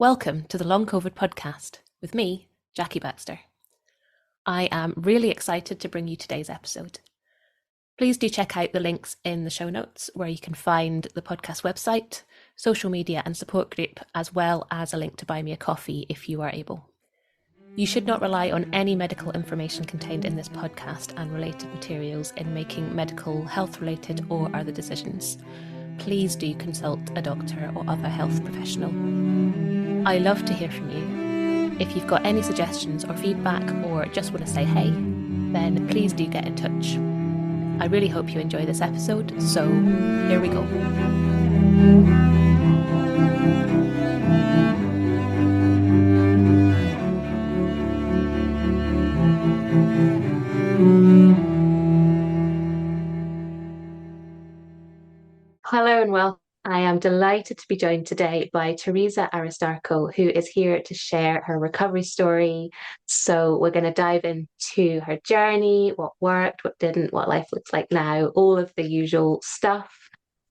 Welcome to the Long COVID podcast with me, Jackie Baxter. I am really excited to bring you today's episode. Please do check out the links in the show notes where you can find the podcast website, social media and support group, as well as a link to buy me a coffee if you are able. You should not rely on any medical information contained in this podcast and related materials in making medical, health-related or other decisions. Please do consult a doctor or other health professional. I love to hear from you. If you've got any suggestions or feedback or just want to say hey, then please do get in touch. I really hope you enjoy this episode, so here we go. Hello and welcome. I am delighted to be joined today by Theresa Aristarco, who is here to share her recovery story. So we're going to dive into her journey, what worked, what didn't, what life looks like now, all of the usual stuff.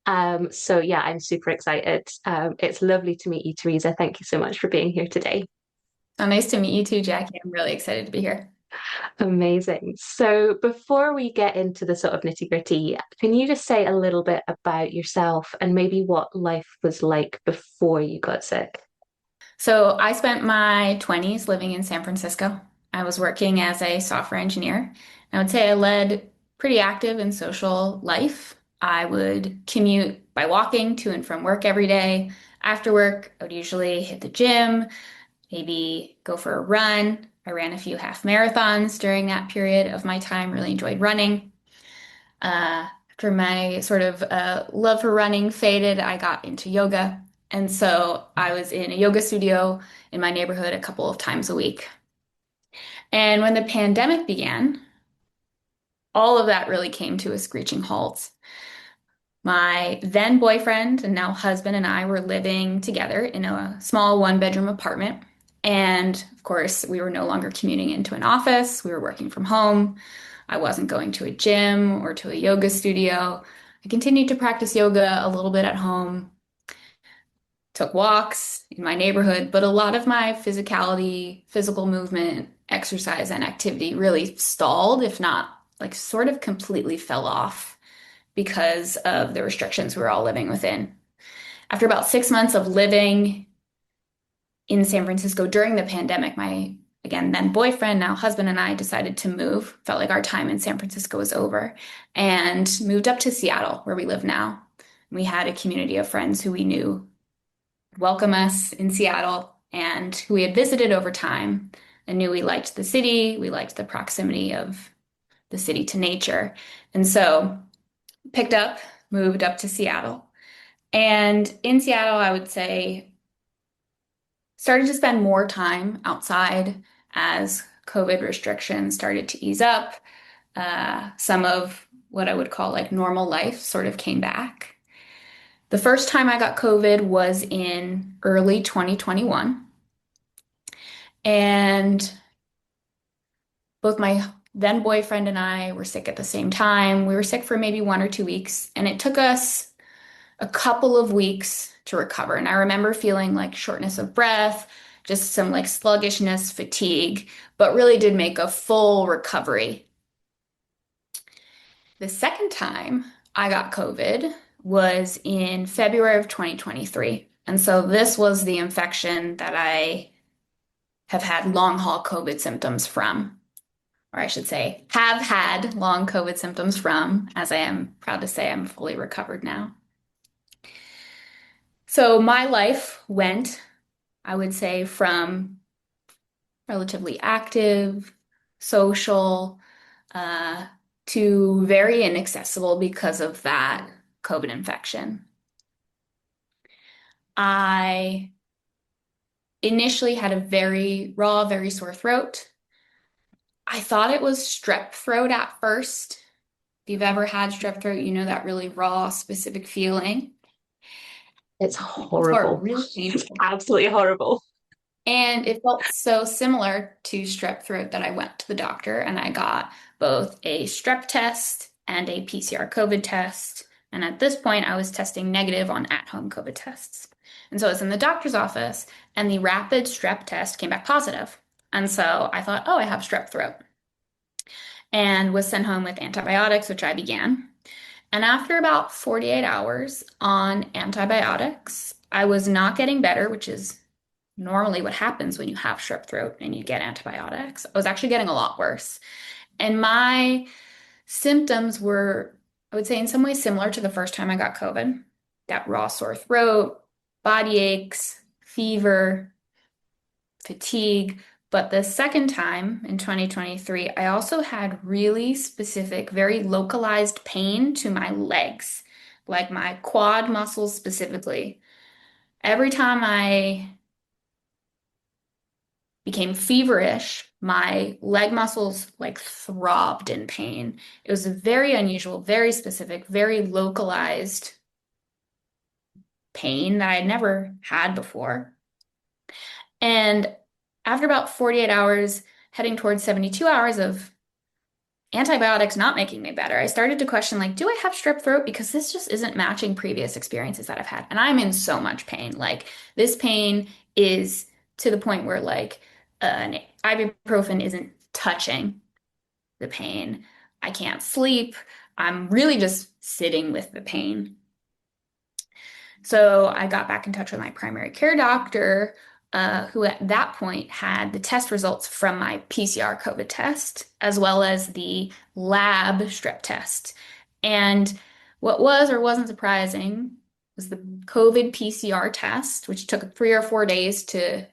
I'm super excited. It's lovely to meet you, Theresa. Thank you so much for being here today. Oh, nice to meet you too, Jackie. I'm really excited to be here. Amazing. So before we get into the sort of nitty-gritty, can you just say a little bit about yourself and maybe what life was like before you got sick? So I spent my 20s living in San Francisco. I was working as a software engineer. I would say I led pretty active and social life. I would commute by walking to and from work every day. After work, I would usually hit the gym, maybe go for a run. I ran a few half marathons during that period of my time, really enjoyed running. After my sort of love for running faded, I got into yoga. And so I was in a yoga studio in my neighborhood a couple of times a week. And when the pandemic began, all of that really came to a screeching halt. My then boyfriend and now husband and I were living together in a small one-bedroom apartment. And of course, we were no longer commuting into an office. We were working from home. I wasn't going to a gym or to a yoga studio. I continued to practice yoga a little bit at home, took walks in my neighborhood, but a lot of my physicality, physical movement, exercise, and activity really stalled, if not like sort of completely fell off because of the restrictions we were all living within. After about 6 months of living in San Francisco during the pandemic, my, again, then boyfriend, now husband, and I decided to move. Felt like our time in San Francisco was over and moved up to Seattle, where we live now. We had a community of friends who we knew would welcome us in Seattle and who we had visited over time and knew we liked the city. We liked the proximity of the city to nature. And so picked up, moved up to Seattle. And in Seattle, I would say, started to spend more time outside as COVID restrictions started to ease up. Some of what I would call like normal life sort of came back. The first time I got COVID was in early 2021. And both my then boyfriend and I were sick at the same time. We were sick for maybe 1 or 2 weeks, and it took us a couple of weeks to recover. And I remember feeling like shortness of breath, just some like sluggishness, fatigue, but really did make a full recovery. The second time I got COVID was in February of 2023. And so this was the infection that I have had long haul COVID symptoms from, or I should say, have had long COVID symptoms from, as I am proud to say I'm fully recovered now. So my life went, I would say, from relatively active, social, to very inaccessible because of that COVID infection. I initially had a very raw, very sore throat. I thought it was strep throat at first. If you've ever had strep throat, you know that really raw, specific feeling. It's horrible. Really painful. Absolutely horrible. And it felt so similar to strep throat that I went to the doctor and I got both a strep test and a PCR COVID test. And at this point, I was testing negative on at-home COVID tests. And so I was in the doctor's office, and the rapid strep test came back positive. And so I thought, oh, I have strep throat, and was sent home with antibiotics, which I began. And after about 48 hours on antibiotics, I was not getting better, which is normally what happens when you have strep throat and you get antibiotics. I was actually getting a lot worse. And my symptoms were, I would say, in some ways similar to the first time I got COVID. That raw sore throat, body aches, fever, fatigue. But the second time in 2023, I also had really specific, very localized pain to my legs, like my quad muscles specifically. Every time I became feverish, my leg muscles like throbbed in pain. It was very unusual, very specific, very localized pain that I had never had before. And after about 48 hours, heading towards 72 hours of antibiotics not making me better, I started to question, like, do I have strep throat? Because this just isn't matching previous experiences that I've had. And I'm in so much pain. Like, this pain is to the point where, like, an ibuprofen isn't touching the pain. I can't sleep. I'm really just sitting with the pain. So I got back in touch with my primary care doctor, who at that point had the test results from my PCR COVID test, as well as the lab strep test. And what was or wasn't surprising was the COVID PCR test, which took 3 or 4 days to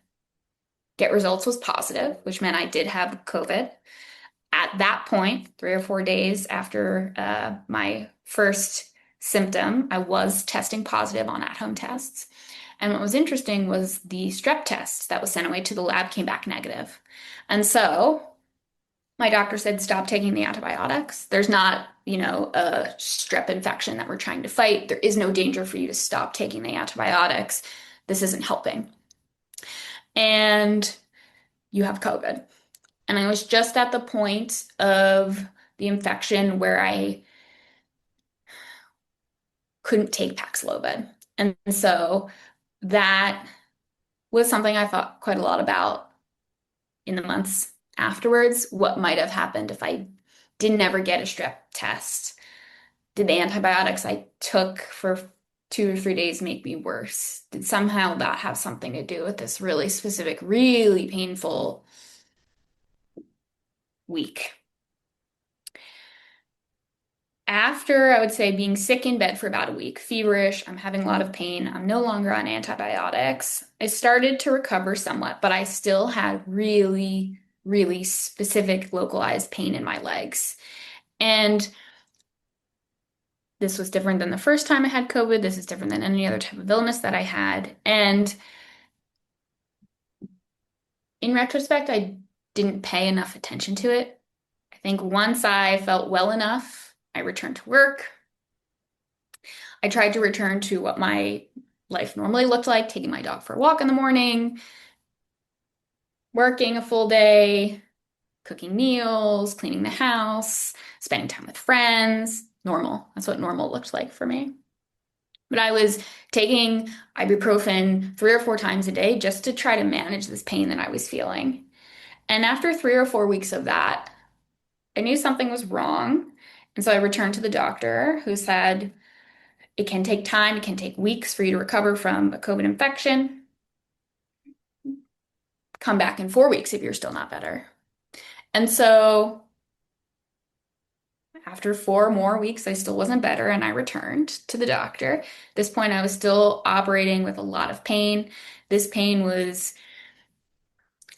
get results, was positive, which meant I did have COVID. At that point, 3 or 4 days after my first symptom, I was testing positive on at-home tests. And what was interesting was the strep test that was sent away to the lab came back negative. And so my doctor said, stop taking the antibiotics. There's not, a strep infection that we're trying to fight. There is no danger for you to stop taking the antibiotics. This isn't helping. And you have COVID. And I was just at the point of the infection where I couldn't take Paxlovid. And so that was something I thought quite a lot about in the months afterwards. What might have happened if I didn't ever get a strep test? Did the antibiotics I took for 2 or 3 days make me worse? Did somehow that have something to do with this really specific, really painful week? After, I would say, being sick in bed for about a week, feverish, I'm having a lot of pain, I'm no longer on antibiotics, I started to recover somewhat, but I still had really, really specific localized pain in my legs. And this was different than the first time I had COVID. This is different than any other type of illness that I had. And in retrospect, I didn't pay enough attention to it. I think once I felt well enough, I returned to work. I tried to return to what my life normally looked like, taking my dog for a walk in the morning, working a full day, cooking meals, cleaning the house, spending time with friends. Normal. That's what normal looked like for me. But I was taking ibuprofen 3 or 4 times a day just to try to manage this pain that I was feeling. And after 3 or 4 weeks of that, I knew something was wrong. And so I returned to the doctor, who said, it can take time, it can take weeks for you to recover from a COVID infection. Come back in 4 weeks if you're still not better. And so after 4 more weeks, I still wasn't better, and I returned to the doctor. At this point, I was still operating with a lot of pain. This pain was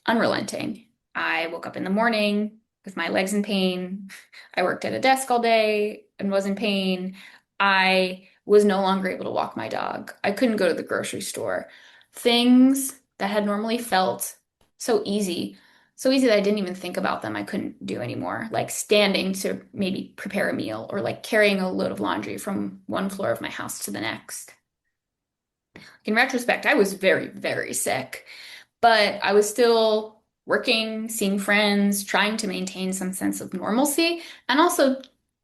unrelenting. I woke up in the morning with my legs in pain. I worked at a desk all day and was in pain. I was no longer able to walk my dog. I couldn't go to the grocery store. Things that had normally felt so easy that I didn't even think about them, I couldn't do anymore. Like standing to maybe prepare a meal, or like carrying a load of laundry from one floor of my house to the next. In retrospect, I was very, very sick, but I was still working, seeing friends, trying to maintain some sense of normalcy, and also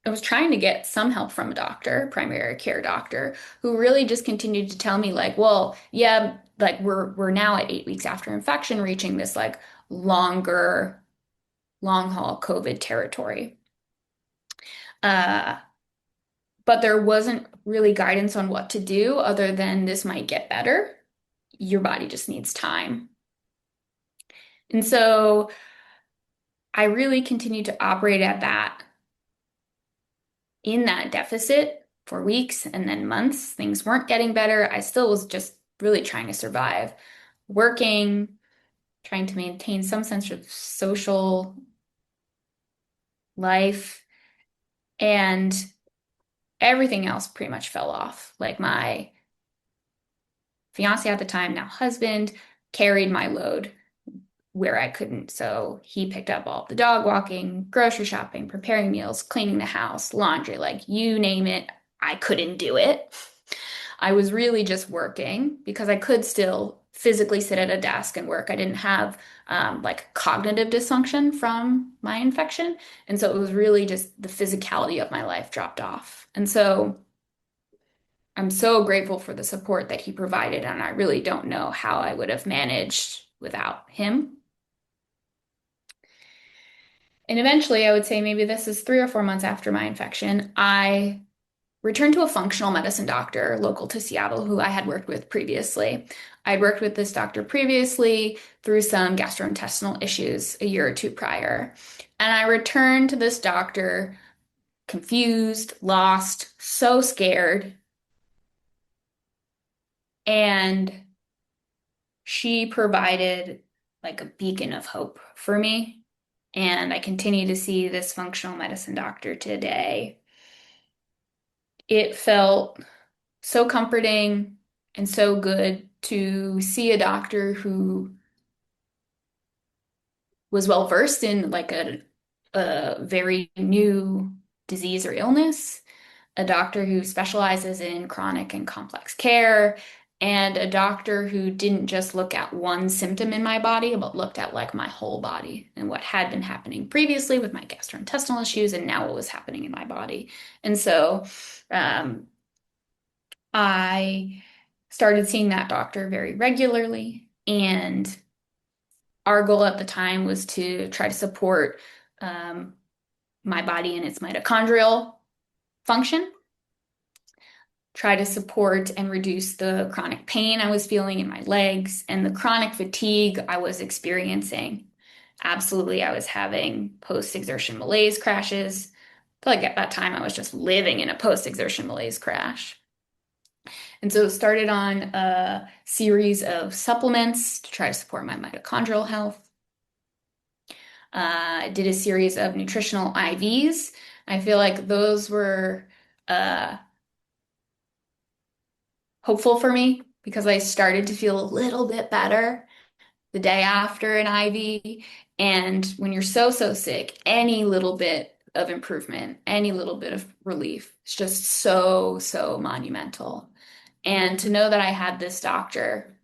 I was trying to get some help from a doctor, primary care doctor, who really just continued to tell me like, well, yeah, like we're now at 8 weeks after infection, reaching this like longer, long haul COVID territory. Uh, but there wasn't really guidance on what to do other than this might get better. Your body just needs time. And so I really continued to operate at that in that deficit for weeks and then months. Things weren't getting better. I still was just really trying to survive, working, trying to maintain some sense of social life, and everything else pretty much fell off. Like my fiance at the time, now husband, carried my load where I couldn't. So he picked up all the dog walking, grocery shopping, preparing meals, cleaning the house, laundry, like you name it. I couldn't do it. I was really just working because I could still physically sit at a desk and work. I didn't have like cognitive dysfunction from my infection. And so it was really just the physicality of my life dropped off. And so I'm so grateful for the support that he provided. And I really don't know how I would have managed without him. And eventually, I would say maybe this is 3 or 4 months after my infection, I returned to a functional medicine doctor local to Seattle who I had worked with previously. I'd worked with this doctor previously through some gastrointestinal issues a year or two prior. And I returned to this doctor confused, lost, so scared. And she provided like a beacon of hope for me. And I continue to see this functional medicine doctor today. It felt so comforting and so good to see a doctor who was well versed in like a very new disease or illness, a doctor who specializes in chronic and complex care, and a doctor who didn't just look at one symptom in my body, but looked at like my whole body and what had been happening previously with my gastrointestinal issues and now what was happening in my body. And so um, I started seeing that doctor very regularly, and our goal at the time was to try to support um, my body and its mitochondrial function, try to support and reduce the chronic pain I was feeling in my legs and the chronic fatigue I was experiencing. Absolutely, I was having post-exertion malaise crashes. I feel like at that time I was just living in a post-exertion malaise crash. And so started on a series of supplements to try to support my mitochondrial health. I did a series of nutritional IVs. I feel like those were hopeful for me because I started to feel a little bit better the day after an IV. And when you're so sick, any little bit of improvement, any little bit of relief, it's just so monumental. And to know that I had this doctor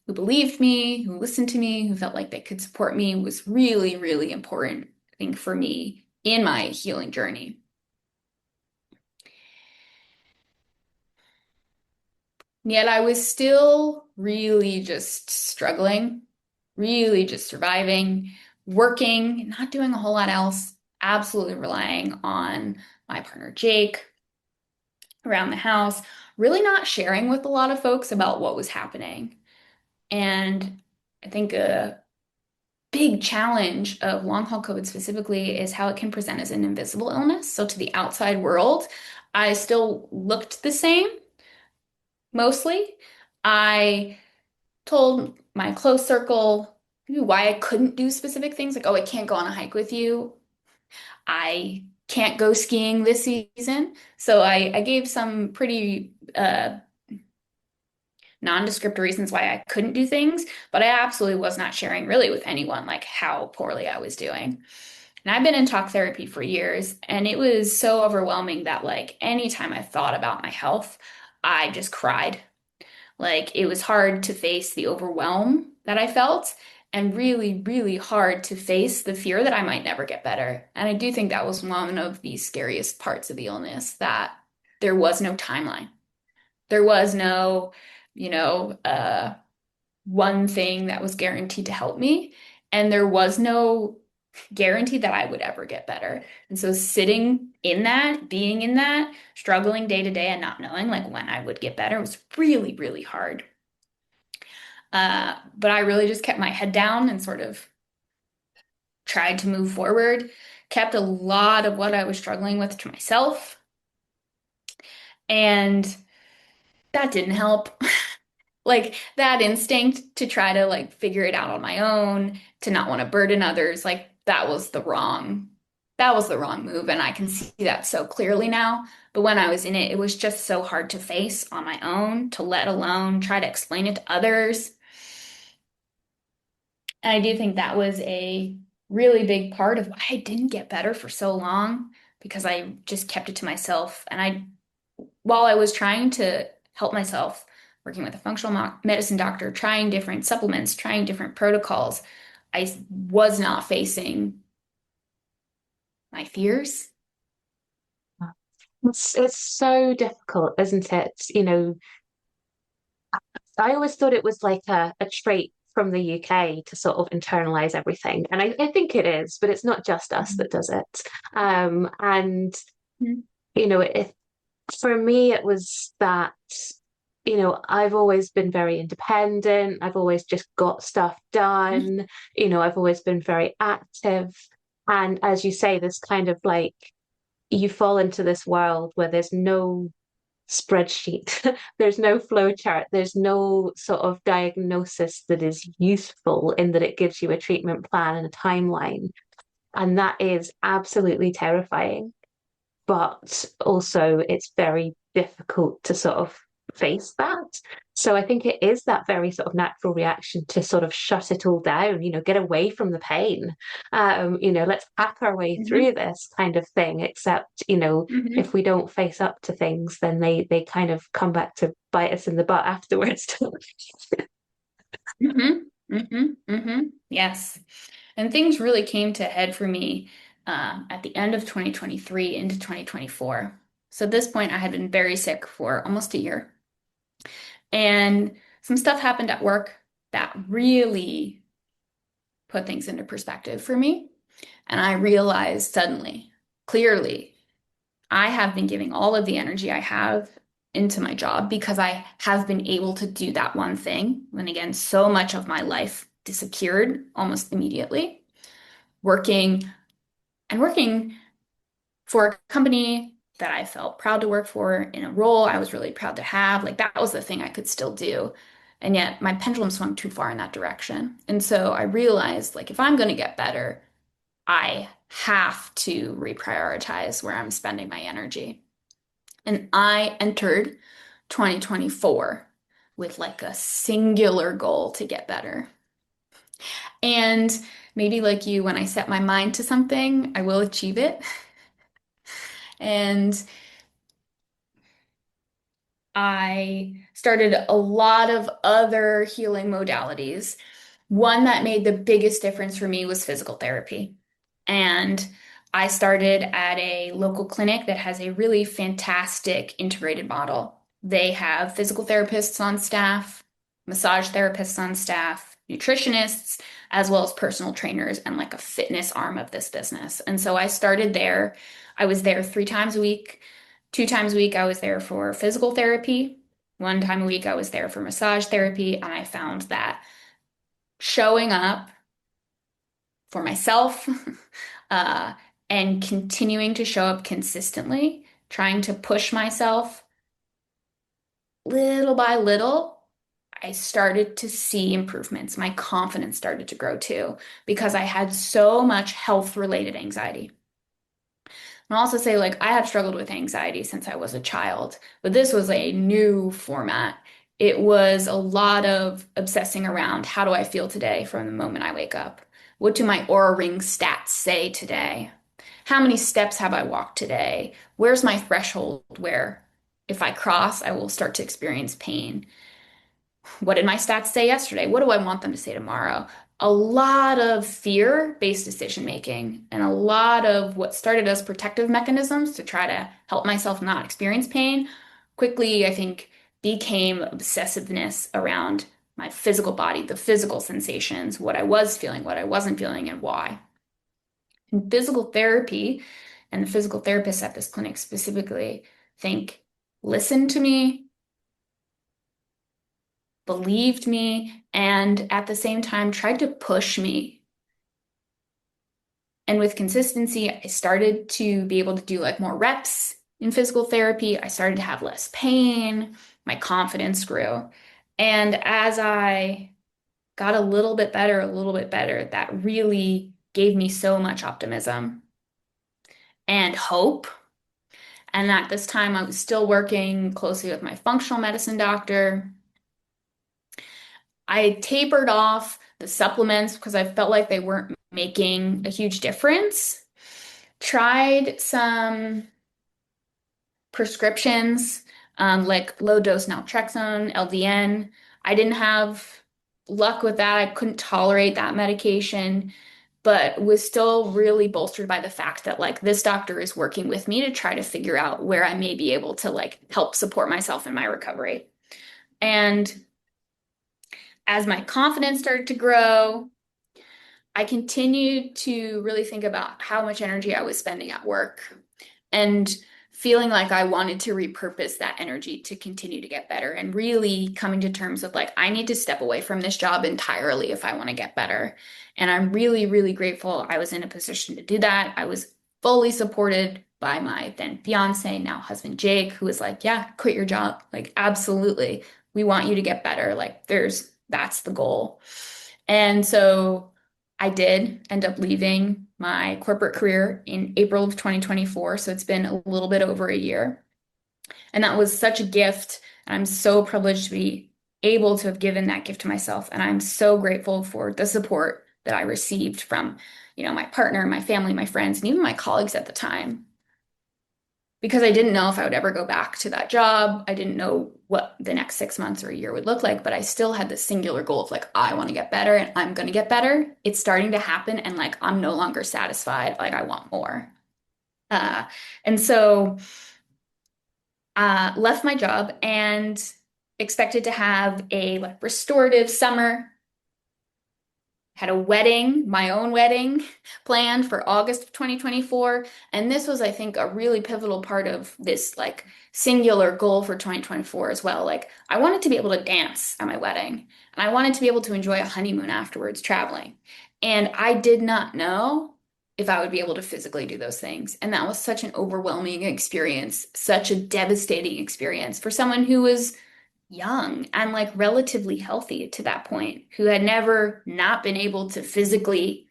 who believed me, who listened to me, who felt like they could support me was really important, I think, for me in my healing journey. Yet I was still really just struggling, really just surviving, working, not doing a whole lot else, absolutely relying on my partner Jake around the house, really not sharing with a lot of folks about what was happening. And I think a big challenge of long haul COVID specifically is how it can present as an invisible illness. So to the outside world, I still looked the same mostly. I told my close circle maybe why I couldn't do specific things, like, oh, I can't go on a hike with you. I can't go skiing this season. So I gave some pretty nondescript reasons why I couldn't do things, but I absolutely was not sharing really with anyone like how poorly I was doing. And I've been in talk therapy for years, and it was so overwhelming that like anytime I thought about my health, I just cried. Like it was hard to face the overwhelm that I felt. and really, really hard to face the fear that I might never get better. And I do think that was one of the scariest parts of the illness, that there was no timeline. There was no, you know, one thing that was guaranteed to help me. And there was no guarantee that I would ever get better. And so sitting in that, being in that, struggling day to day and not knowing like when I would get better was really, really hard. But I really just kept my head down and sort of tried to move forward, kept a lot of what I was struggling with to myself, and that didn't help. Like that instinct to try to like figure it out on my own, to not want to burden others, like that was the wrong move. And I can see that so clearly now. But when I was in it, it was just so hard to face on my own, to let alone try to explain it to others. And I do think that was a really big part of why I didn't get better for so long, because I just kept it to myself. And while I was trying to help myself, working with a functional medicine doctor, trying different supplements, trying different protocols, I was not facing my fears. It's so difficult, isn't it? I always thought it was like a trait from the UK to sort of internalize everything. And I think it is, but it's not just us that does it. And, Mhm. if for me, it was that, I've always been very independent. I've always just got stuff done. I've always been very active. And as you say, this kind of like, you fall into this world where there's no spreadsheet. There's no flow chart. There's no sort of diagnosis that is useful in that it gives you a treatment plan and a timeline. And that is absolutely terrifying. But also, it's very difficult to sort of face that. So I think it is that very sort of natural reaction to sort of shut it all down, get away from the pain. Let's hack our way through Mhm. this kind of thing. Except, if Mhm. we don't face up to things, then they kind of come back to bite us in the butt afterwards. Mhm. Mhm. Mhm. Yes. And things really came to a head for me at the end of 2023 into 2024. So at this point, I had been very sick for almost a year. And some stuff happened at work that really put things into perspective for me. And I realized suddenly, clearly, I have been giving all of the energy I have into my job because I have been able to do that one thing. And again, so much of my life disappeared almost immediately, working and working for a company that I felt proud to work for in a role I was really proud to have. Like that was the thing I could still do. And yet my pendulum swung too far in that direction. And so I realized like if I'm going to get better, I have to reprioritize where I'm spending my energy. And I entered 2024 with like a singular goal to get better. And maybe like you, when I set my mind to something, I will achieve it. And I started a lot of other healing modalities. One that made the biggest difference for me was physical therapy. And I started at a local clinic that has a really fantastic integrated model. They have physical therapists on staff, massage therapists on staff, nutritionists, as well as personal trainers and like a fitness arm of this business. And so I started there. I was there 3 times a week. 2 times a week, I was there for physical therapy. 1 time a week, I was there for massage therapy. And I found that showing up for myself uh, and continuing to show up consistently, trying to push myself little by little, I started to see improvements. My confidence started to grow too, because I had so much health related anxiety. And I'll also say, like, I have struggled with anxiety since I was a child, but this was a new format. It was a lot of obsessing around how do I feel today from the moment I wake up? What do my Aura Ring stats say today? How many steps have I walked today? Where's my threshold where if I cross, I will start to experience pain? What did my stats say yesterday? What do I want them to say tomorrow? a lot of fear-based decision making and a lot of what started as protective mechanisms to try to help myself not experience pain quickly, I think, became obsessiveness around my physical body, the physical sensations, what I was feeling, what I wasn't feeling, and why. In physical therapy, and the physical therapists at this clinic specifically think, listened to me, believed me, and at the same time tried to push me. And with consistency, I started to be able to do like more reps in physical therapy. I started to have less pain. My confidence grew. And as I got a little bit better, that really gave me so much optimism and hope. And at this time, I was still working closely with my functional medicine doctor. I tapered off the supplements because I felt like they weren't making a huge difference. Tried some prescriptions, like low dose naltrexone, LDN. I didn't have luck with that. I couldn't tolerate that medication, but was still really bolstered by the fact that like this doctor is working with me to try to figure out where I may be able to like help support myself in my recovery. And as my confidence started to grow, I continued to really think about how much energy I was spending at work and feeling like I wanted to repurpose that energy to continue to get better and really coming to terms with like, I need to step away from this job entirely if I want to get better. And I'm really, really grateful I was in a position to do that. I was fully supported by my then fiance, now husband Jake, who was like, yeah, quit your job. Like, absolutely. We want you to get better. Like, that's the goal. And so I did end up leaving my corporate career in April of 2024. So it's been a little bit over a year. And that was such a gift. And I'm so privileged to be able to have given that gift to myself. And I'm so grateful for the support that I received from, my partner, my family, my friends, and even my colleagues at the time. Because I didn't know if I would ever go back to that job. I didn't know what the next 6 months or a year would look like, but I still had this singular goal of like, I want to get better and I'm going to get better. It's starting to happen. And like, I'm no longer satisfied. Like, I want more. And so left my job and expected to have a like restorative summer. Had a wedding, my own wedding, planned for August of 2024. And this was, I think, a really pivotal part of this like singular goal for 2024 as well. Like, I wanted to be able to dance at my wedding, and I wanted to be able to enjoy a honeymoon afterwards traveling. And I did not know if I would be able to physically do those things. And that was such an overwhelming experience, such a devastating experience for someone who was young and like relatively healthy to that point, who had never not been able to physically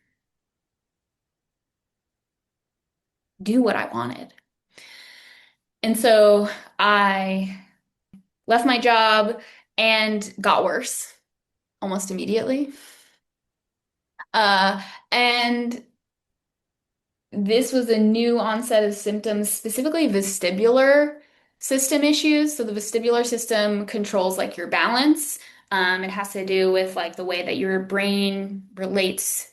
do what I wanted. And so I left my job and got worse almost immediately. And this was a new onset of symptoms, specifically vestibular system issues. So the vestibular system controls like your balance. It has to do with like the way that your brain relates,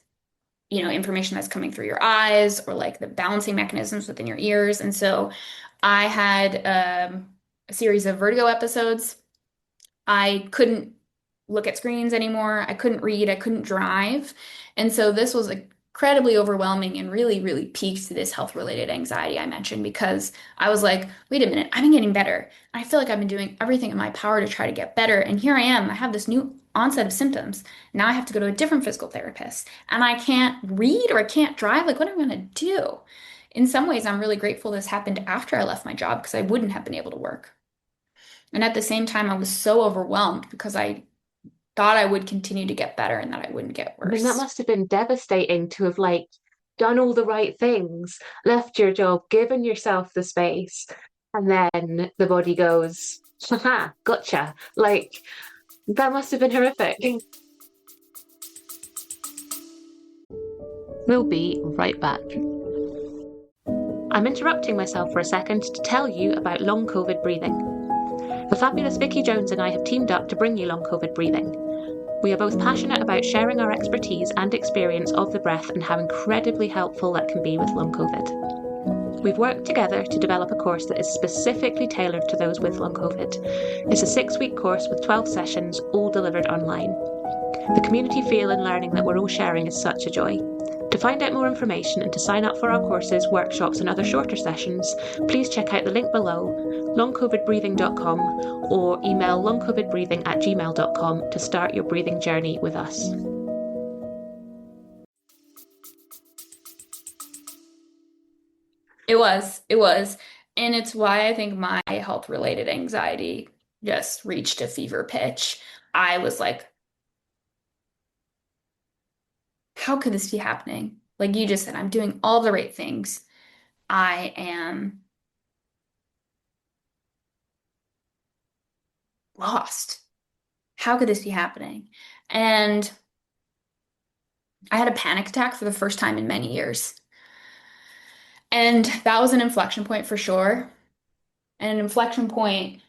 information that's coming through your eyes or like the balancing mechanisms within your ears. And so I had a series of vertigo episodes. I couldn't look at screens anymore. I couldn't read. I couldn't drive. And so this was incredibly overwhelming and really, really peaked this health-related anxiety I mentioned because I was like, wait a minute, I've been getting better. I feel like I've been doing everything in my power to try to get better. And here I am. I have this new onset of symptoms. Now I have to go to a different physical therapist and I can't read or I can't drive. Like, what am I going to do? In some ways, I'm really grateful this happened after I left my job because I wouldn't have been able to work. And at the same time, I was so overwhelmed because I thought I would continue to get better and that I wouldn't get I mean, that worse. must have been devastating to have like done all the right things, left your job, given yourself the space, and then the body goes, haha, gotcha. Like, that must have been horrific. We'll be right back. I'm interrupting myself for a second to tell you about long COVID breathing. The fabulous Vicky Jones and I have teamed up to bring you long COVID breathing. We are both passionate about sharing our expertise and experience of the breath and how incredibly helpful that can be with long COVID. We've worked together to develop a course that is specifically tailored to those with long COVID. It's a 6-week course with 12 sessions, all delivered online. The community feel and learning that we're all sharing is such a joy. To find out more information and to sign up for our courses, workshops and other shorter sessions, please check out the link below, longcovidbreathing.com, or email longcovidbreathing@gmail.com to start your breathing journey with us. It was. And it's why I think my health-related anxiety just reached a fever pitch. I was like, how could this be happening? Like you just said, I'm doing all the right things. I am lost. How could this be happening? And I had a panic attack for the first time in many years. And that was an inflection point for sure. And an inflection point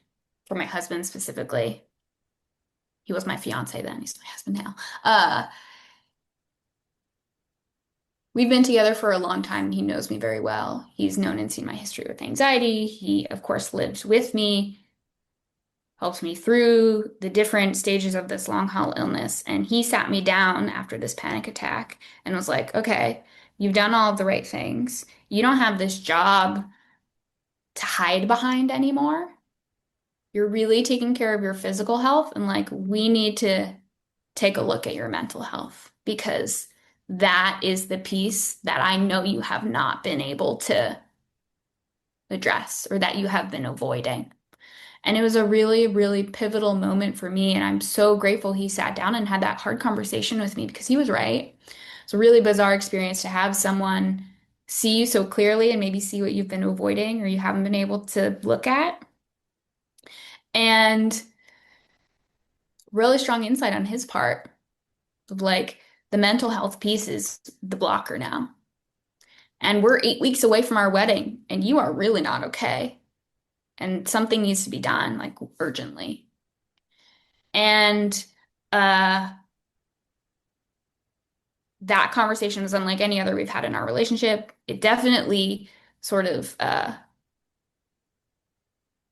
for my husband specifically. He was my fiance then, he's my husband now. We've been together for a long time and he knows me very well. He's known and seen my history with anxiety. He, of course, lives with me, helps me through the different stages of this long haul illness. And he sat me down after this panic attack and was like, okay, you've done all of the right things. You don't have this job to hide behind anymore. You're really taking care of your physical health. And like, we need to take a look at your mental health because that is the piece that I know you have not been able to address or that you have been avoiding. And it was a really, really pivotal moment for me. And I'm so grateful he sat down and had that hard conversation with me because he was right. It's a really bizarre experience to have someone see you so clearly and maybe see what you've been avoiding or you haven't been able to look at. And really strong insight on his part of like the mental health piece is the blocker now. And we're 8 weeks away from our wedding, and you are really not okay. And something needs to be done, like urgently. And uh, that conversation was unlike any other we've had in our relationship. It definitely sort of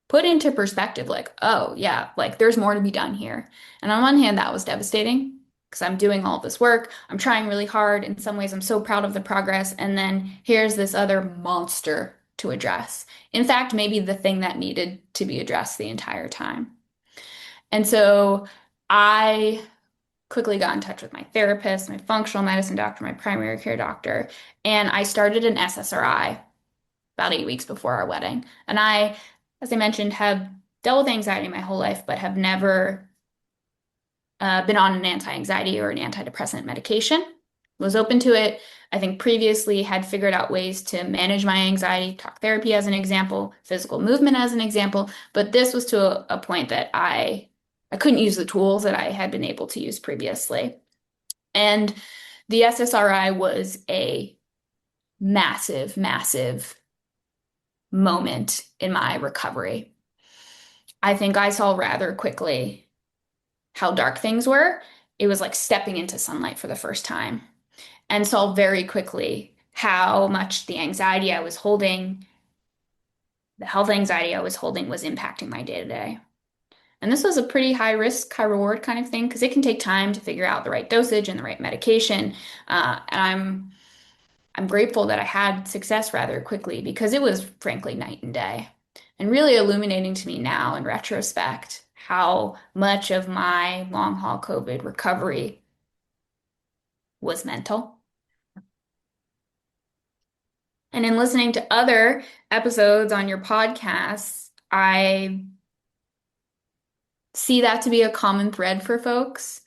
put into perspective, like, oh, yeah, like there's more to be done here. And on one hand, that was devastating because I'm doing all this work. I'm trying really hard. In some ways, I'm so proud of the progress. And then here's this other monster to address. In fact, maybe the thing that needed to be addressed the entire time. And so I quickly got in touch with my therapist, my functional medicine doctor, my primary care doctor, and I started an SSRI about 8 weeks before our wedding. And I, as I mentioned, have dealt with anxiety my whole life, but have never been on an anti-anxiety or an antidepressant medication. Was open to it. I think previously had figured out ways to manage my anxiety, talk therapy as an example, physical movement as an example, but this was to a point that I couldn't use the tools that I had been able to use previously. And the SSRI was a massive, massive moment in my recovery. I think I saw rather quickly how dark things were. It was like stepping into sunlight for the first time, and saw very quickly how much the anxiety I was holding, the health anxiety I was holding, was impacting my day to day. And this was a pretty high risk, high reward kind of thing because it can take time to figure out the right dosage and the right medication. And I'm grateful that I had success rather quickly because it was frankly night and day. And really illuminating to me now in retrospect how much of my long haul COVID recovery was mental. And in listening to other episodes on your podcast, I see that to be a common thread for folks,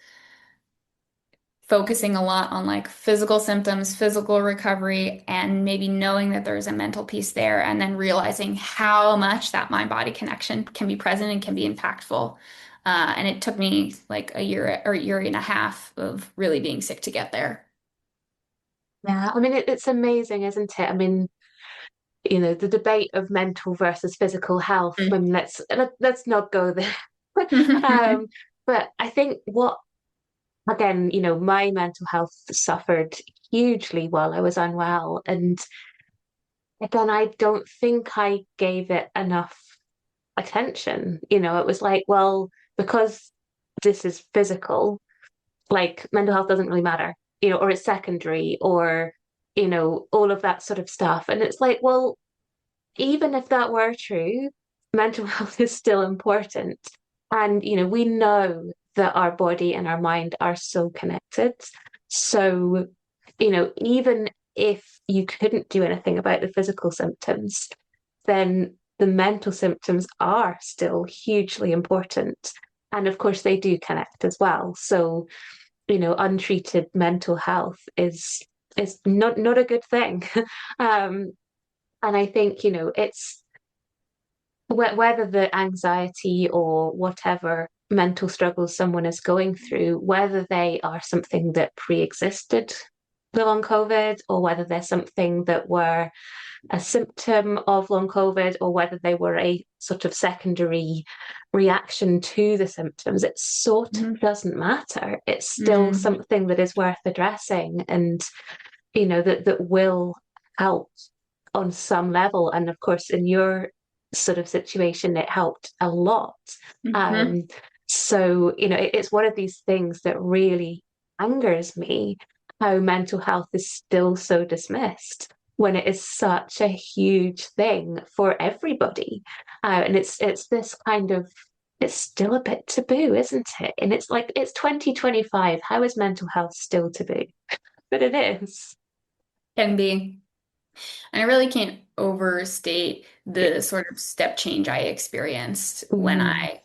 focusing a lot on like physical symptoms, physical recovery, and maybe knowing that there's a mental piece there, and then realizing how much that mind-body connection can be present and can be impactful. And it took me like a year or a year and a half of really being sick to get there. Yeah, I mean, it's amazing, isn't it? I mean, the debate of mental versus physical health. I mean, let's not go there. Mm. But I think what again, my mental health suffered hugely while I was unwell. And again, I don't think I gave it enough attention. It was like, well, because this is physical, like mental health doesn't really matter, or it's secondary, or, all of that sort of stuff. And it's like, well, even if that were true, mental health is still important. And, we know that our body and our mind are so connected. So, even if you couldn't do anything about the physical symptoms, then the mental symptoms are still hugely important. And of course, they do connect as well. So, untreated mental health is not a good thing. um, and I think, it's whether the anxiety or whatever mental struggles someone is going through, whether they are something that pre-existed the long COVID, or whether they're something that were a symptom of long COVID, or whether they were a sort of secondary reaction to the symptoms, it sort of Mhm. doesn't matter. It's still Mhm. something that is worth addressing, and that will help on some level. And of course, in your sort of situation, it helped a lot. Mhm. Um, so, it's one of these things that really angers me, how mental health is still so dismissed when it is such a huge thing for everybody. And it's this kind of it's still a bit taboo, isn't it? And it's like it's 2025. How is mental health still taboo? But it is. Can be. And I really can't overstate Yeah. the sort of step change I experienced when Mm, I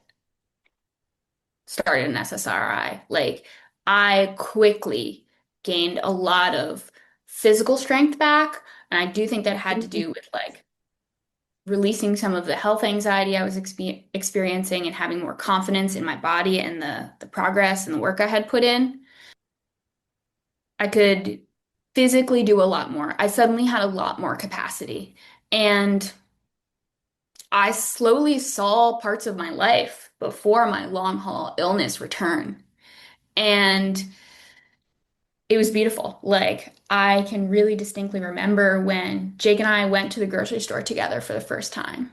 started an SSRI. Like, I quickly gained a lot of physical strength back. And I do think that had to mm, do with like releasing some of the health anxiety I was experiencing and having more confidence in my body and the progress and the work I had put in. I could physically do a lot more. I suddenly had a lot more capacity. And I slowly saw parts of my life before my long haul illness return. And it was beautiful. Like, I can really distinctly remember when Jake and I went to the grocery store together for the first time.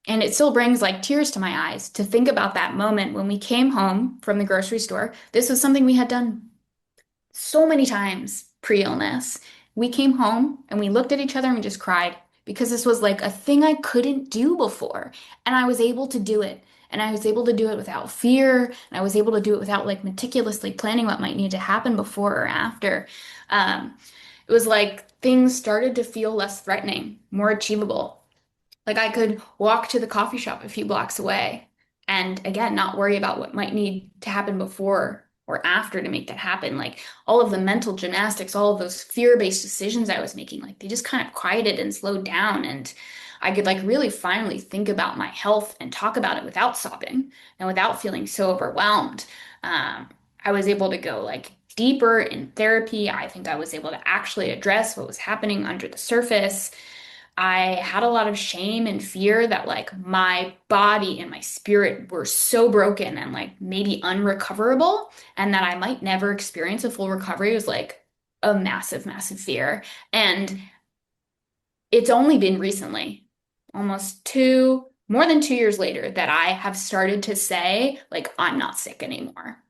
And it still brings like tears to my eyes to think about that moment when we came home from the grocery store. This was something we had done so many times pre-illness. We came home and we looked at each other and we just cried because this was like a thing I couldn't do before. And I was able to do it. And I was able to do it without fear. And I was able to do it without like meticulously planning what might need to happen before or after. Um, it was like things started to feel less threatening, more achievable. Like, I could walk to the coffee shop a few blocks away and again, not worry about what might need to happen before or after to make that happen. Like, all of the mental gymnastics, all of those fear-based decisions I was making, like they just kind of quieted and slowed down. And I could like really finally think about my health and talk about it without sobbing and without feeling so overwhelmed. I was able to go like deeper in therapy. I think I was able to actually address what was happening under the surface. I had a lot of shame and fear that like my body and my spirit were so broken and like maybe unrecoverable, and that I might never experience a full recovery was like a massive, massive fear. And it's only been recently, more than 2 years later, that I have started to say, like, I'm not sick anymore.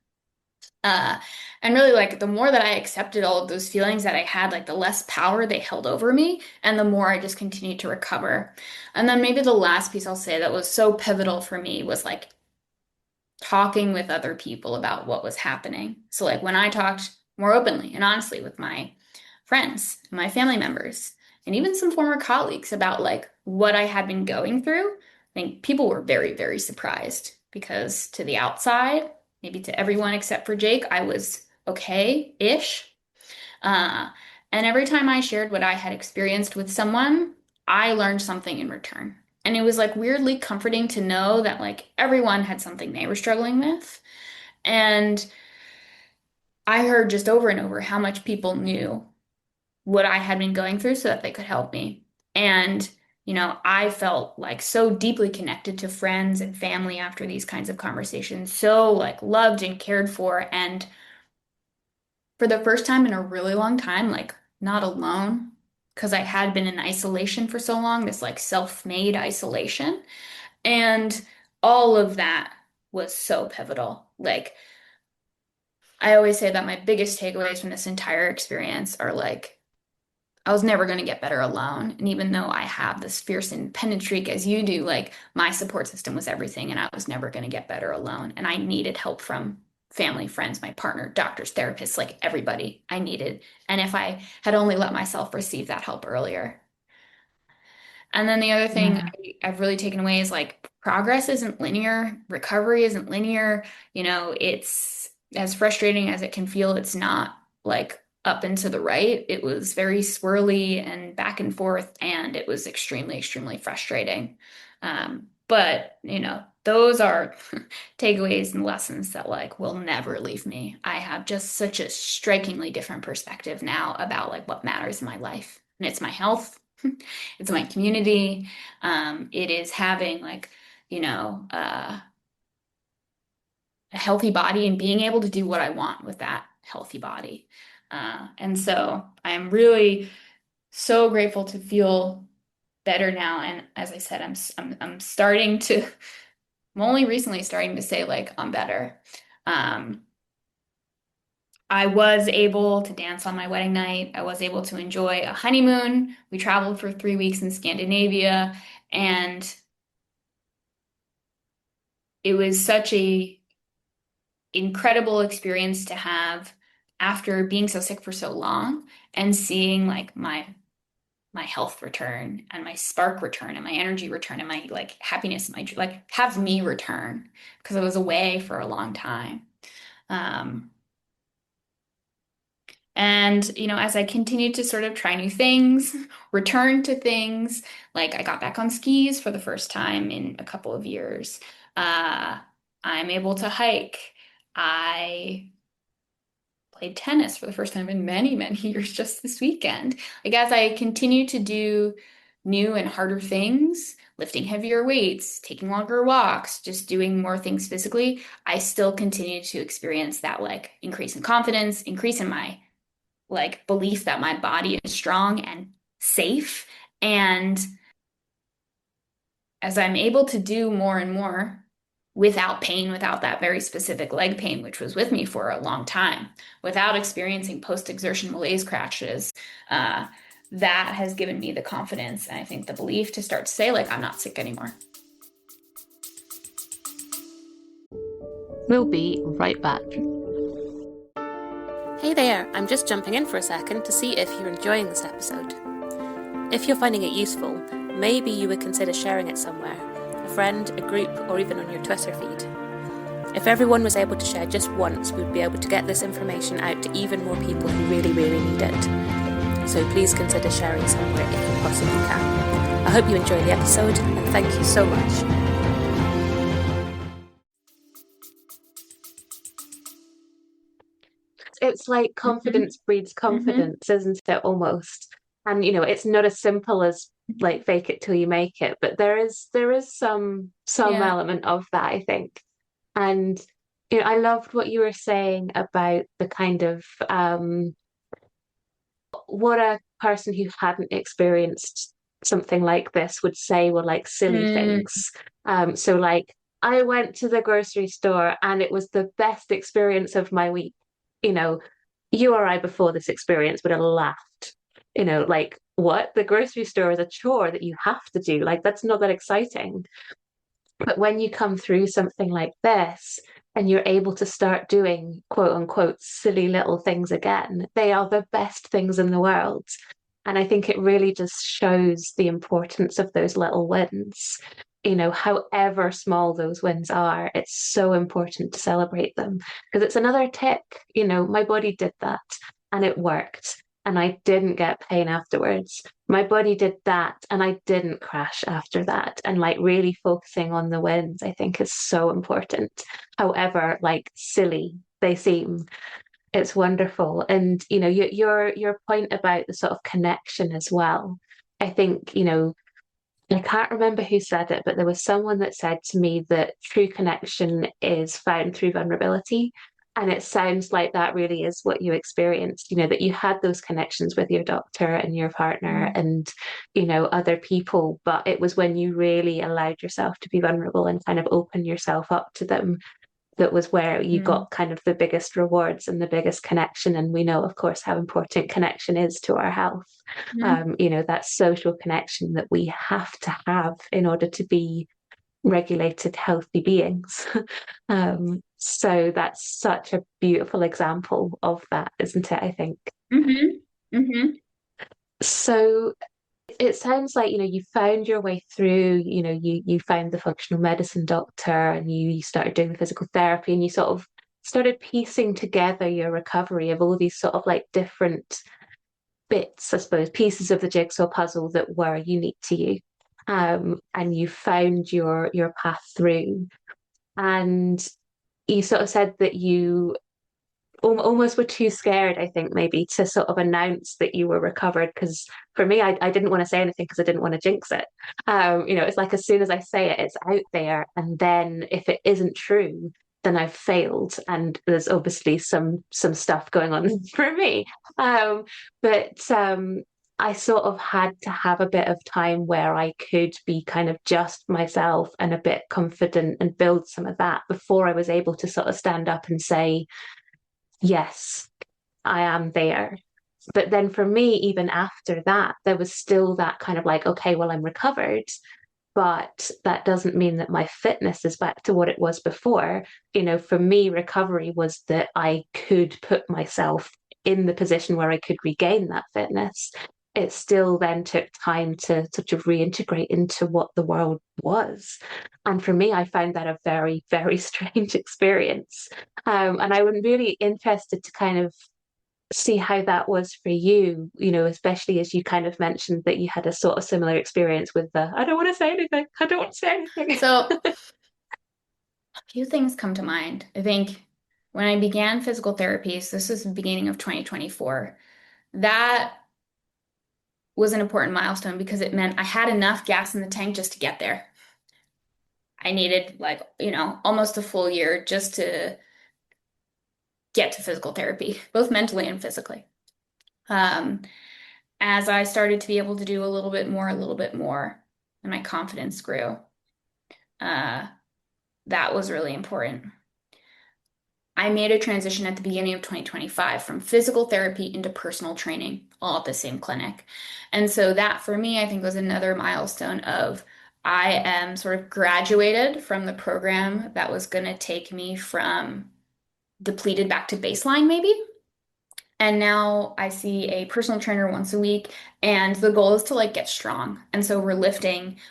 Uh, and really, like, the more that I accepted all of those feelings that I had, like, the less power they held over me, and the more I just continued to recover. And then maybe the last piece I'll say that was so pivotal for me was like talking with other people about what was happening. So, like, when I talked more openly and honestly with my friends, my family members, and even some former colleagues about like what I had been going through, I think people were very, very surprised because to the outside, maybe to everyone except for Jake, I was okay-ish. Uh, and every time I shared what I had experienced with someone, I learned something in return. And it was like weirdly comforting to know that like everyone had something they were struggling with. And I heard just over and over how much people knew what I had been going through so that they could help me. And, I felt like so deeply connected to friends and family after these kinds of conversations, so like loved and cared for. And for the first time in a really long time, like not alone, because I had been in isolation for so long, this like self-made isolation. And all of that was so pivotal. Like, I always say that my biggest takeaways from this entire experience are like, I was never going to get better alone. And even though I have this fierce independent streak as you do, like my support system was everything, and I was never going to get better alone. And I needed help from family, friends, my partner, doctors, therapists, like everybody I needed. And if I had only let myself receive that help earlier. And then the other thing Yeah. I've really taken away is like progress isn't linear, recovery isn't linear. It's as frustrating as it can feel, it's not like up and to the right. It was very swirly and back and forth, and it was extremely, extremely frustrating. But those are takeaways and lessons that like will never leave me. I have just such a strikingly different perspective now about like what matters in my life. And it's my health. It's my community. It is having like, you know, uh, a healthy body and being able to do what I want with that healthy body. And so I'm really so grateful to feel better now. And as I said, I'm starting to, I'm only recently starting to say like I'm better. Um, I was able to dance on my wedding night. I was able to enjoy a honeymoon. We traveled for 3 weeks in Scandinavia, and it was such a incredible experience to have after being so sick for so long and seeing like my health return and my spark return and my energy return and my like happiness, my like have me return because I was away for a long time. Um, and as I continued to sort of try new things, return to things, like I got back on skis for the first time in a couple of years. Uh, I'm able to hike. I played tennis for the first time in many, many years just this weekend. Like as I continue to do new and harder things, lifting heavier weights, taking longer walks, just doing more things physically, I still continue to experience that like increase in confidence, increase in my like belief that my body is strong and safe. And as I'm able to do more and more without pain, without that very specific leg pain, which was with me for a long time, without experiencing post-exertion malaise crashes, uh, that has given me the confidence and I think the belief to start to say, like, I'm not sick anymore. We'll be right back. Hey there, I'm just jumping in for a second to see if you're enjoying this episode. If you're finding it useful, maybe you would consider sharing it somewhere, a friend, a group, or even on your Twitter feed. If everyone was able to share just once, we'd be able to get this information out to even more people who really, really need it. So please consider sharing somewhere if you possibly can. I hope you enjoy the episode, and thank you so much. It's like Mhm. confidence breeds Mhm. confidence, isn't it, almost? And it's not as simple as like fake it till you make it, but there is some Yeah. element of that, I think. And I loved what you were saying about the kind of what a person who hadn't experienced something like this would say were like silly Mm, things. So like I went to the grocery store and it was the best experience of my week. You know, you or I before this experience would have laughed. Like what? The grocery store is a chore that you have to do. Like that's not that exciting. But when you come through something like this and you're able to start doing quote unquote silly little things again, they are the best things in the world. And I think it really just shows the importance of those little wins. However small those wins are, it's so important to celebrate them because it's another tick. My body did that and it worked. And I didn't get pain afterwards. My body did that and I didn't crash after that. And like really focusing on the wins, I think is so important. However, like silly they seem, it's wonderful. And your point about the sort of connection as well. I think, I can't remember who said it, but there was someone that said to me that true connection is found through vulnerability. And it sounds like that really is what you experienced, that you had those connections with your doctor and your partner Mm. and, other people. But it was when you really allowed yourself to be vulnerable and kind of open yourself up to them that was where you Mm. got kind of the biggest rewards and the biggest connection. And we know, of course, how important connection is to our health. Mhm. That social connection that we have to have in order to be regulated, healthy beings. So that's such a beautiful example of that, isn't it? I think. Mhm. Mhm. So it sounds like, you found your way through, you found the functional medicine doctor and you started doing the physical therapy and you sort of started piecing together your recovery of all these sort of like different bits, I suppose, pieces of the jigsaw puzzle that were unique to you. And you found your path through. And you sort of said that you almost were too scared, I think, maybe to sort of announce that you were recovered. Because for me, I didn't want to say anything because I didn't want to jinx it. It's like as soon as I say it, it's out there. And then if it isn't true, then I've failed. And there's obviously some stuff going on for me. But I sort of had to have a bit of time where I could be kind of just myself and a bit confident and build some of that before I was able to sort of stand up and say, yes, I am there. But then for me, even after that, there was still that kind of like, okay, well, I'm recovered, but that doesn't mean that my fitness is back to what it was before. For me, recovery was that I could put myself in the position where I could regain that fitness. It still then took time to sort of reintegrate into what the world was. And for me, I found that a very, very strange experience. And I would really interested to kind of see how that was for you, especially as you kind of mentioned that you had a sort of similar experience with the, I don't want to say anything. I don't want to say anything. So, a few things come to mind. I think when I began physical therapy, so this is the beginning of 2024, that was an important milestone because it meant I had enough gas in the tank just to get there. I needed like, almost a full year just to get to physical therapy, both mentally and physically. Um, as I started to be able to do a little bit more, and my confidence grew, uh, that was really important. I made a transition at the beginning of 2025 from physical therapy into personal training, all at the same clinic. And so that for me, I think was another milestone of I am sort of graduated from the program that was going to take me from depleted back to baseline, maybe. And now I see a personal trainer once a week, and the goal is to like get strong. And so we're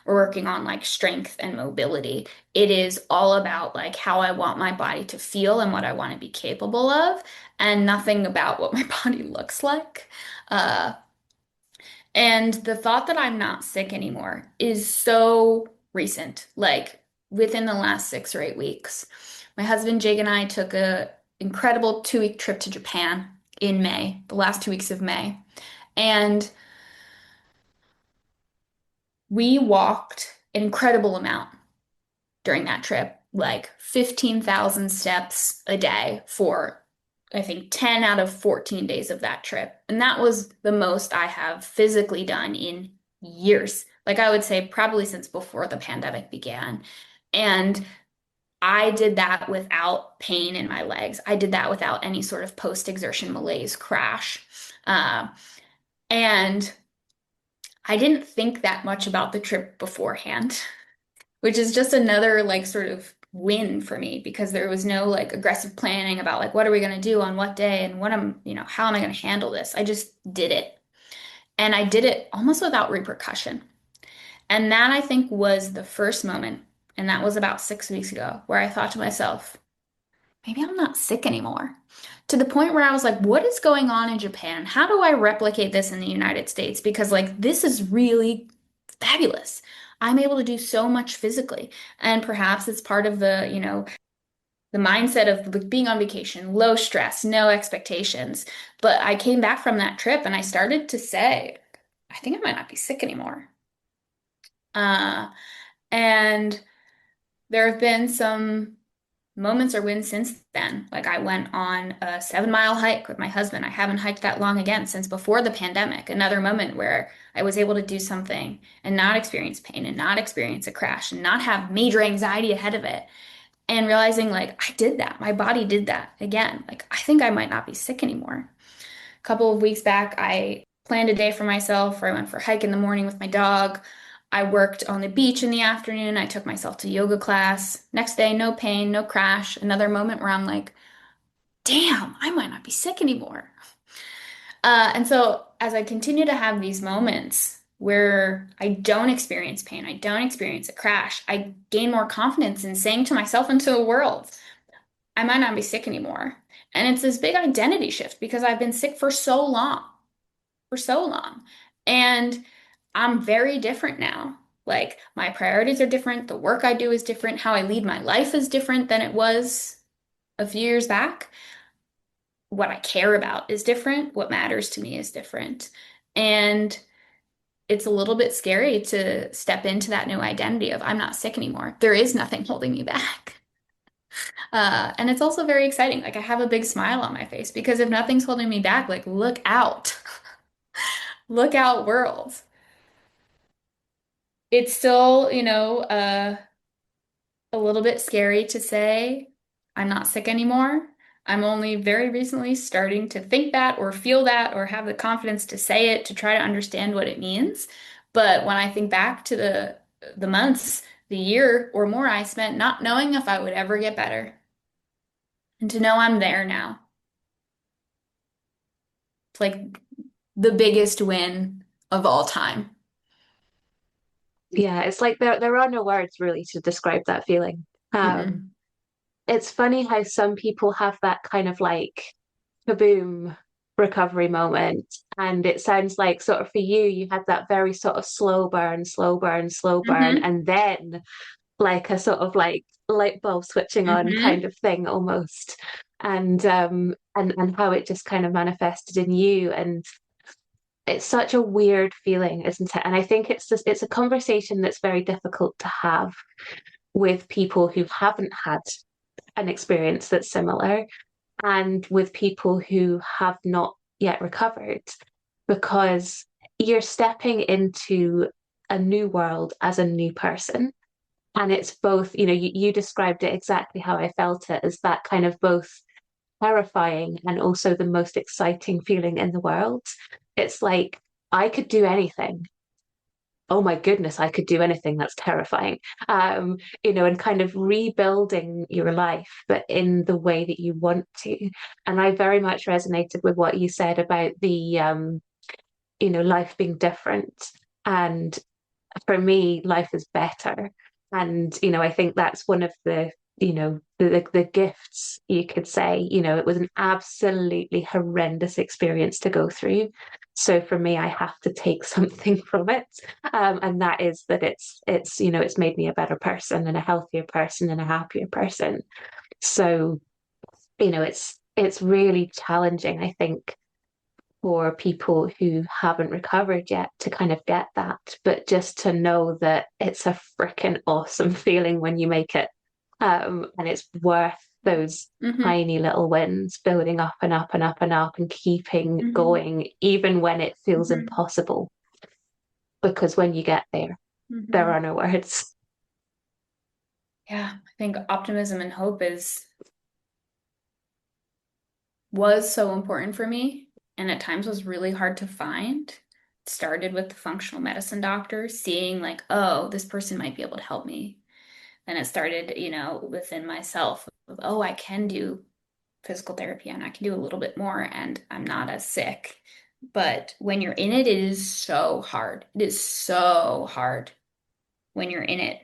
working on like strength and mobility. It is all about like how I want my body to feel and what I want to be capable of, and nothing about what my body looks like. Uh, and the thought that I'm not sick anymore is so recent, like within the last 6 or 8 weeks. My husband Jake and I took a incredible 2 week trip to Japan in May, the last 2 weeks of May. And we walked an incredible amount during that trip, like 15,000 steps a day for, I think, 10 out of 14 days of that trip. And that was the most I have physically done in years. Like I would say, probably since before the pandemic began. And I did that without pain in my legs. I did that without any sort of post-exertion malaise crash. Uh, and I didn't think that much about the trip beforehand, which is just another like sort of win for me because there was no like aggressive planning about like what are we going to do on what day and how am I going to handle this? I just did it. And I did it almost without repercussion. And that I think was the first moment, and that was about 6 weeks ago, where I thought to myself, maybe I'm not sick anymore. To the point where I was like, what is going on in Japan? How do I replicate this in the United States? Because like this is really fabulous. I'm able to do so much physically. And perhaps it's part of the mindset of like, being on vacation, low stress, no expectations. But I came back from that trip and I started to say, I think I might not be sick anymore. Uh, and there have been some moments or wins since then. Like I went on a 7 mile hike with my husband. I haven't hiked that long again since before the pandemic. Another moment where I was able to do something and not experience pain and not experience a crash and not have major anxiety ahead of it. And realizing like I did that. My body did that again. Like I think I might not be sick anymore. A couple of weeks back, I planned a day for myself where I went for a hike in the morning with my dog. I worked on the beach in the afternoon. I took myself to yoga class. Next day, no pain, no crash. Another moment where I'm like, damn, I might not be sick anymore. And so as I continue to have these moments where I don't experience pain, I don't experience a crash, I gain more confidence in saying to myself and to the world, I might not be sick anymore. And it's this big identity shift because I've been sick for so long. And I'm very different now. Like my priorities are different, the work I do is different, how I lead my life is different than it was a few years back. What I care about is different, what matters to me is different. And it's a little bit scary to step into that new identity of I'm not sick anymore. There is nothing holding me back. And it's also very exciting. Like I have a big smile on my face because if nothing's holding me back, like look out, look out, world. It's still, a little bit scary to say I'm not sick anymore. I'm only very recently starting to think that or feel that or have the confidence to say it to try to understand what it means. But when I think back to the months, the year or more I spent not knowing if I would ever get better and to know I'm there now. It's like the biggest win of all time. Yeah, it's like there are no words really to describe that feeling. Mm-mm. It's funny how some people have that kind of like kaboom recovery moment. And it sounds like sort of for you, you had that very sort of slow burn, slow burn, slow burn, Mm-hmm. and then like a sort of like light bulb switching on kind Mm-hmm. of thing almost. And how it just kind of manifested in you. And it's such a weird feeling, isn't it? And I think it's a conversation that's very difficult to have with people who haven't had an experience that's similar and with people who have not yet recovered because you're stepping into a new world as a new person. And it's both, you described it exactly how I felt it as that kind of both terrifying and also the most exciting feeling in the world. It's like I could do anything. Oh my goodness, I could do anything. That's terrifying. And kind of rebuilding your life, but in the way that you want to. And I very much resonated with what you said about the life being different. And for me, life is better. And I think that's one of the gifts you could say. It was an absolutely horrendous experience to go through. So for me, I have to take something from it. And that is that it's made me a better person and a healthier person and a happier person. So, it's really challenging, I think, for people who haven't recovered yet to kind of get that, but just to know that it's a freaking awesome feeling when you make it. And it's worth those Mm-hmm. tiny little wins building up and up and up and up and keeping Mm-hmm. going, even when it feels Mm-hmm. impossible. Because when you get there, there Mm-hmm. are no words. Yeah, I think optimism and hope is was so important for me and at times was really hard to find. It started with the functional medicine doctor seeing like, oh, this person might be able to help me. Then it started, within myself of, oh, I can do physical therapy and I can do a little bit more and I'm not as sick. But when you're in it, it is so hard. It is so hard when you're in it.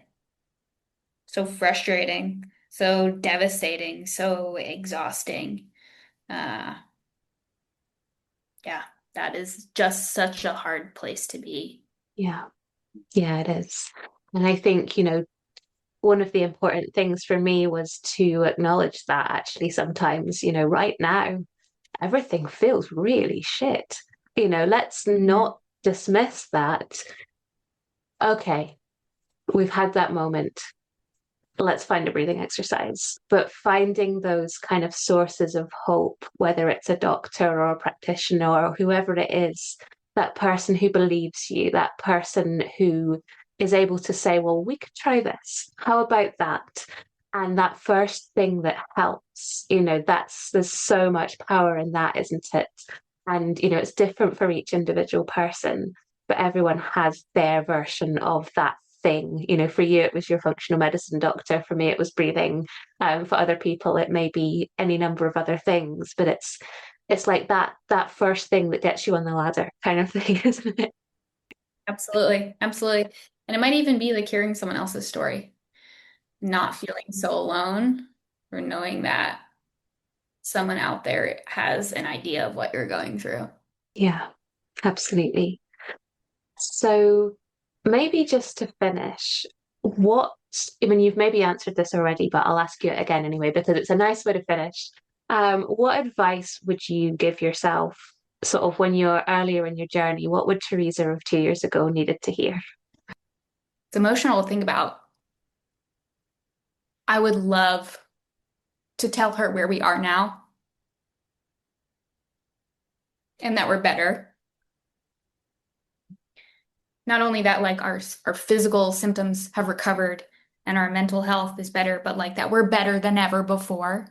So frustrating, so devastating, so exhausting. Uh, yeah, that is just such a hard place to be. Yeah, yeah, it is. And I think, one of the important things for me was to acknowledge that actually sometimes, right now, everything feels really shit. Let's Mhm. not dismiss that. Okay. we've had that moment. Let's find a breathing exercise. But finding those kind of sources of hope, whether it's a doctor or a practitioner or whoever it is, that person who believes you, that person who is able to say, well, we could try this. How about that? And that first thing that helps, there's so much power in that, isn't it? And, it's different for each individual person, but everyone has their version of that thing. For you, it was your functional medicine doctor. For me, it was breathing. For other people, it may be any number of other things, but it's like that first thing that gets you on the ladder kind of thing, isn't it? Absolutely. Absolutely. And it might even be like hearing someone else's story, not feeling so alone, or knowing that someone out there has an idea of what you're going through. Yeah, absolutely. So maybe just to finish, you've maybe answered this already, but I'll ask you it again anyway, because it's a nice way to finish. What advice would you give yourself sort of when you're earlier in your journey? What would Theresa of 2 years ago needed to hear? It's emotional to think about. I would love to tell her where we are now and that we're better. Not only that, like our physical symptoms have recovered and our mental health is better, but like that we're better than ever before.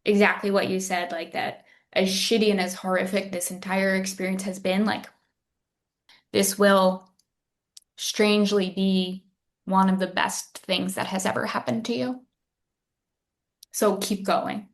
Exactly what you said, like that as shitty and as horrific this entire experience has been, like this will strangely be one of the best things that has ever happened to you. So keep going.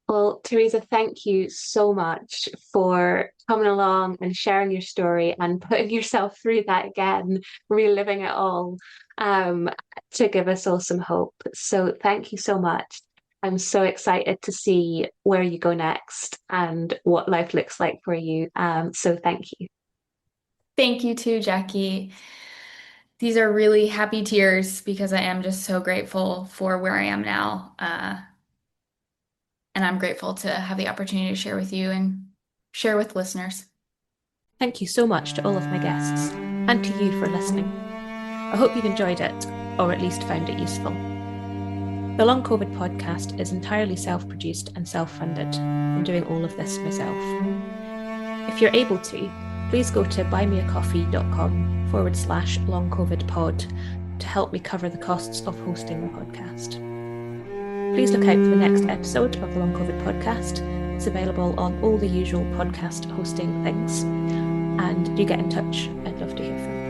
Well, Theresa, thank you so much for coming along and sharing your story and putting yourself through that again, reliving it all, um, to give us all some hope. So thank you so much. I'm so excited to see where you go next and what life looks like for you. So thank you. Thank you too, Jackie. These are really happy tears because I am just so grateful for where I am now. And I'm grateful to have the opportunity to share with you and share with listeners. Thank you so much to all of my guests and to you for listening. I hope you've enjoyed it, or at least found it useful. The Long COVID podcast is entirely self-produced and self-funded. I'm doing all of this myself. If you're able to, please go to buymeacoffee.com/longcovidpod to help me cover the costs of hosting the podcast. Please look out for the next episode of the Long COVID podcast. It's available on all the usual podcast hosting things. And do get in touch. I'd love to hear from you.